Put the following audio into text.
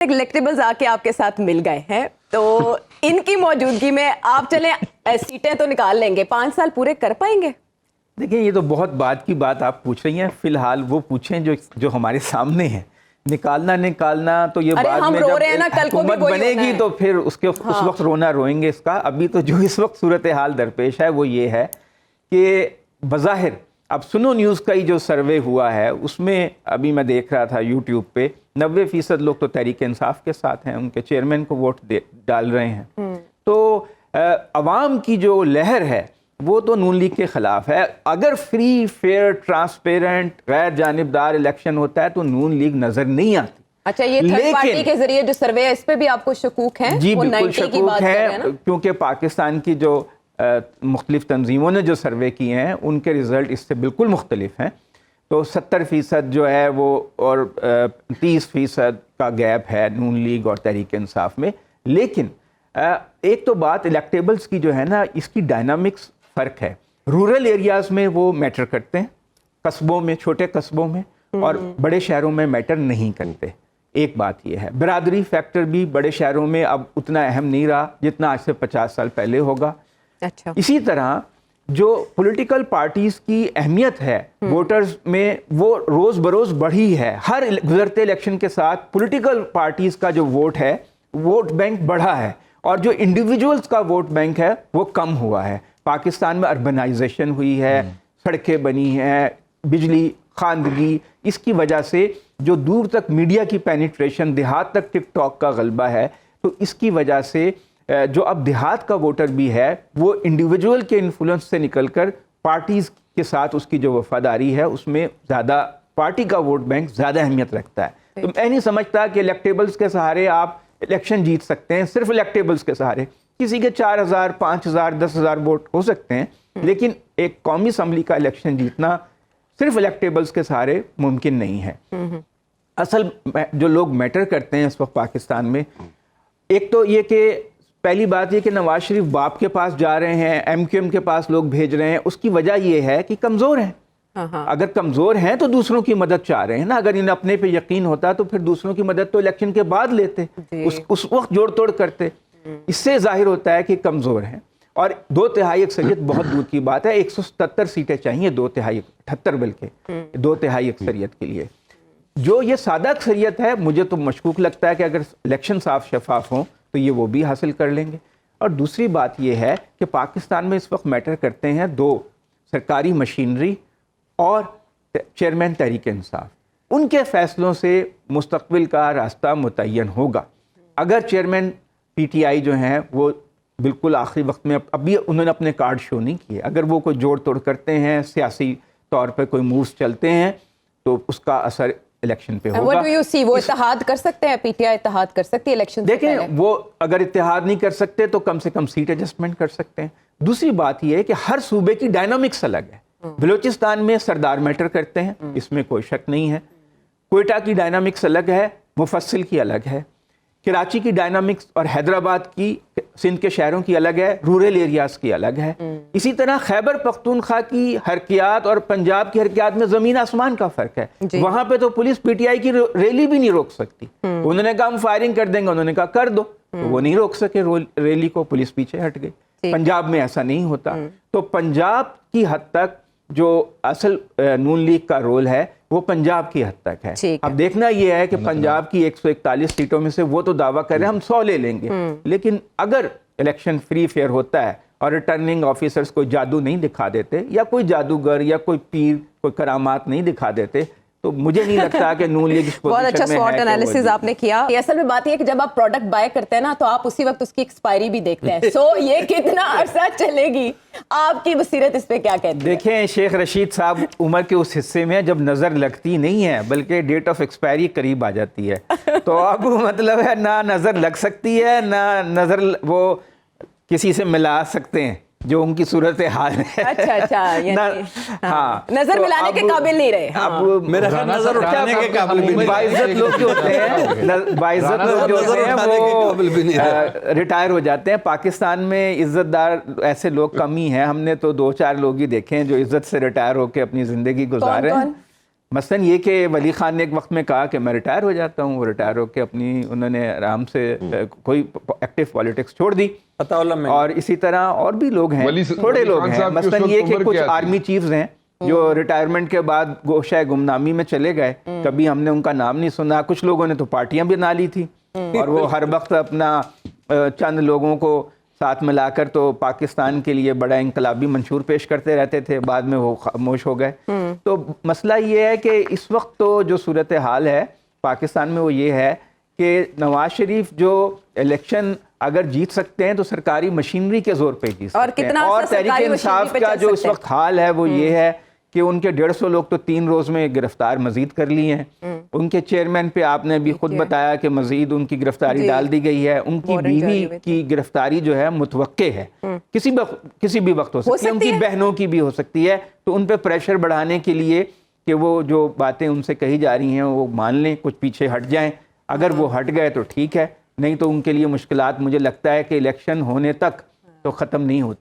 Electables आके आपके साथ मिल गए हैं, तो इनकी मौजूदगी में आप चलें सीटें तो निकाल लेंगे, 5 साल पूरे कर पाएंगे? देखिए, ये तो बहुत बाद की बात आप पूछ रही हैं। फिलहाल वो पूछें जो हमारे सामने है। निकालना तो ये बाद में जब हुकूमत बनेगी तो फिर उस वक्त रोना रोएंगे इसका। अभी तो जो इस वक्त सूरत हाल दरपेश है वो ये है कि बज़ाहिर अब सुनो न्यूज़ का ही जो सर्वे हुआ है उसमें अभी मैं देख रहा था यूट्यूब पे 90% लोग तो तहरीक इंसाफ के साथ हैं, उनके चेयरमैन को वोट डाल रहे हैं। तो अवाम की जो लहर है वो तो नून लीग के खिलाफ है। अगर फ्री फेयर ट्रांसपेरेंट गैर जानिबदार इलेक्शन होता है तो नून लीग नजर नहीं आती। अच्छा, ये थर्ड पार्टी के जरिए जो सर्वे है इस पे भी आपको शकूक है? जी बिल्कुल शकूक है, क्योंकि पाकिस्तान की जो मुख्तलिफ तंजीमों ने जो सर्वे किए हैं उनके रिजल्ट इससे बिल्कुल मुख्तलिफ हैं। तो 70% जो है वो और 30% का गैप है नून लीग और तहरीक इंसाफ में। लेकिन एक तो बात इलेक्टेबल्स की जो है ना, इसकी डायनामिक्स फ़र्क है। रूरल एरियाज़ में वो मैटर करते हैं, कस्बों में, छोटे कस्बों में, और बड़े शहरों में मैटर नहीं करते। एक बात ये है, बरादरी फैक्टर भी बड़े शहरों में अब उतना अहम नहीं रहा जितना आज से 50 साल पहले होगा। अच्छा, इसी तरह जो पॉलिटिकल पार्टीज़ की अहमियत है वोटर्स में वो रोज़ बरोज़ बढ़ी है। हर गुजरते इलेक्शन के साथ पॉलिटिकल पार्टीज़ का जो वोट है, वोट बैंक बढ़ा है, और जो इंडिविजुअल्स का वोट बैंक है वो कम हुआ है। पाकिस्तान में अर्बनाइजेशन हुई है, सड़कें बनी हैं, बिजली, खानदगी, इसकी वजह से जो दूर तक मीडिया की पेनिट्रेशन, देहात तक टिकटॉक का गलबा है, तो इसकी वजह से जो अब देहात का वोटर भी है वो इंडिविजुअल के इन्फ्लुएंस से निकलकर पार्टीज़ के साथ उसकी जो वफादारी है उसमें ज़्यादा, पार्टी का वोट बैंक ज़्यादा अहमियत रखता है। तो मैं नहीं समझता कि इलेक्टेबल्स के सहारे आप इलेक्शन जीत सकते हैं। सिर्फ इलेक्टेबल्स के सहारे किसी के 4000, 5000, 10,000 वोट हो सकते हैं, लेकिन एक कौमी असम्बली का इलेक्शन जीतना सिर्फ इलेक्टेबल्स के सहारे मुमकिन नहीं है। असल जो लोग मैटर करते हैं इस वक्त पाकिस्तान में, एक तो ये कि पहली बात ये कि नवाज शरीफ बाप के पास जा रहे हैं, MQM के पास लोग भेज रहे हैं, उसकी वजह ये है कि कमज़ोर हैं। अगर कमज़ोर हैं तो दूसरों की मदद चाह रहे हैं ना। अगर इन्हें अपने पे यकीन होता तो फिर दूसरों की मदद तो इलेक्शन के बाद लेते, उस वक्त जोड़ तोड़ करते। इससे जाहिर होता है कि कमज़ोर हैं। और 2/3 अक्सरियत बहुत दूर की बात है। 177 सीटें चाहिए, 2/3, 78 बल्कि 2/3 अक्सरियत के लिए। जो ये सादा अक्सरियत है, मुझे तो मशकूक लगता है कि अगर इलेक्शन साफ शफाफ हों तो ये वो भी हासिल कर लेंगे। और दूसरी बात ये है कि पाकिस्तान में इस वक्त मैटर करते हैं 2, सरकारी मशीनरी और चेयरमैन तहरीक इंसाफ। उनके फैसलों से मुस्तकबिल का रास्ता मुतय्यन होगा। अगर चेयरमैन PTI जो हैं वो बिल्कुल आखिरी वक्त में, अभी उन्होंने अपने कार्ड शो नहीं किए, अगर वो कोई जोड़ तोड़ करते हैं, सियासी तौर पर कोई मूव्स चलते हैं, तो उसका असर इलेक्शन पे होगा। What do you see? वो इत्तेहाद कर सकते हैं, PTI इत्तेहाद कर सकती है इलेक्शन से पहले? देखें, वो अगर इत्तेहाद नहीं कर सकते तो कम से कम सीट एडजस्टमेंट कर सकते हैं। दूसरी बात यह है कि हर सूबे की डायनामिक्स अलग है। बलूचिस्तान में सरदार मैटर करते हैं, इसमें कोई शक नहीं है। कोयटा की डायनामिक्स अलग है, मुफस्सिल की अलग है। कराची की डायनामिक्स और हैदराबाद की, सिंध के शहरों की अलग है, रूरल एरियाज की अलग है। इसी तरह खैबर पख्तूनख्वा की हरकियात और पंजाब की हरकियात में ज़मीन आसमान का फ़र्क है। वहाँ पे तो पुलिस PTI की रैली भी नहीं रोक सकती। उन्होंने कहा हम फायरिंग कर देंगे, उन्होंने कहा कर दो, तो वो नहीं रोक सके रैली को, पुलिस पीछे हट गई। पंजाब में ऐसा नहीं होता। तो पंजाब की हद तक जो असल नून लीग का रोल है वो पंजाब की हद तक है। अब देखना यह है कि पंजाब की 141 सीटों में से वो तो दावा कर रहे हैं हम 100 ले लेंगे, लेकिन अगर इलेक्शन फ्री फेयर होता है और रिटर्निंग ऑफिसर्स कोई जादू नहीं दिखा देते, या कोई जादूगर या कोई पीर कोई करामात नहीं दिखा देते, तो मुझे नहीं लगता कि नून लीग बहुत अच्छा स्वॉट एनालिसिस आपने किया। असल में बात यह है कि जब आप प्रोडक्ट बाय करते हैं ना तो आप उसी वक्त उसकी एक्सपायरी भी देखते हैं। सो ये कितना अरसा चलेगी, आपकी बसीरत इस पे क्या कहती है? देखें, शेख रशीद साहब उम्र के उस हिस्से में जब नज़र लगती नहीं है बल्कि डेट ऑफ एक्सपायरी करीब आ जाती है, तो अब मतलब है ना नज़र लग सकती है ना नज़र वो किसी से मिला सकते हैं जो उनकी सूरत हाल है। अच्छा हाँ, नजर तो मिलाने के काबिल नहीं रहे। अब मेरा नजर उठाने के काबिल भी नहीं। बाइज्जत लोग जो होते हैं, बाइज्जत लोग जो होते हैं वो रिटायर हो जाते हैं। पाकिस्तान में इज्जतदार ऐसे लोग कम ही हैं। हमने तो 2-4 लोग ही देखे हैं जो इज्जत से रिटायर होकर अपनी जिंदगी गुजार रहे हैं। مثلاً یہ کہ ولی خان نے ایک وقت میں کہا کہ میں ریٹائر ہو جاتا ہوں، وہ ریٹائر ہو کے اپنی انہوں نے آرام سے کوئی ایکٹیو پالیٹکس چھوڑ دی. اور اسی طرح اور بھی لوگ ہیں، تھوڑے لوگ ہیں، مثلاً یہ کہ کچھ آرمی چیفز ہیں جو ریٹائرمنٹ کے بعد گوشہ گمنامی میں چلے گئے، کبھی ہم نے ان کا نام نہیں سنا. کچھ لوگوں نے تو پارٹیاں بنا لی تھی اور وہ ہر وقت اپنا چند لوگوں کو ساتھ ملا کر تو پاکستان کے لیے بڑا انقلابی منشور پیش کرتے رہتے تھے، بعد میں وہ خاموش ہو گئے. تو مسئلہ یہ ہے کہ اس وقت تو جو صورتحال ہے پاکستان میں وہ یہ ہے کہ نواز شریف جو الیکشن اگر جیت سکتے ہیں تو سرکاری مشینری کے زور پہ جیت سکتے ہیں. اور تحریک انصاف کا جو اس وقت حال ہے وہ یہ ہے کہ ان کے 150 لوگ تو 3 روز میں گرفتار مزید کر لیے ہیں. ان کے چیئرمین پہ آپ نے بھی خود بتایا کہ مزید ان کی گرفتاری ڈال دی گئی ہے. ان کی بیوی کی گرفتاری جو ہے متوقع ہے، کسی بھی وقت ہو سکتی ہے، ان کی بہنوں کی بھی ہو سکتی ہے. تو ان پہ پریشر بڑھانے کے لیے کہ وہ جو باتیں ان سے کہی جا رہی ہیں وہ مان لیں، کچھ پیچھے ہٹ جائیں. اگر وہ ہٹ گئے تو ٹھیک ہے، نہیں تو ان کے لیے مشکلات مجھے لگتا ہے کہ الیکشن ہونے تک تو ختم نہیں ہوتی.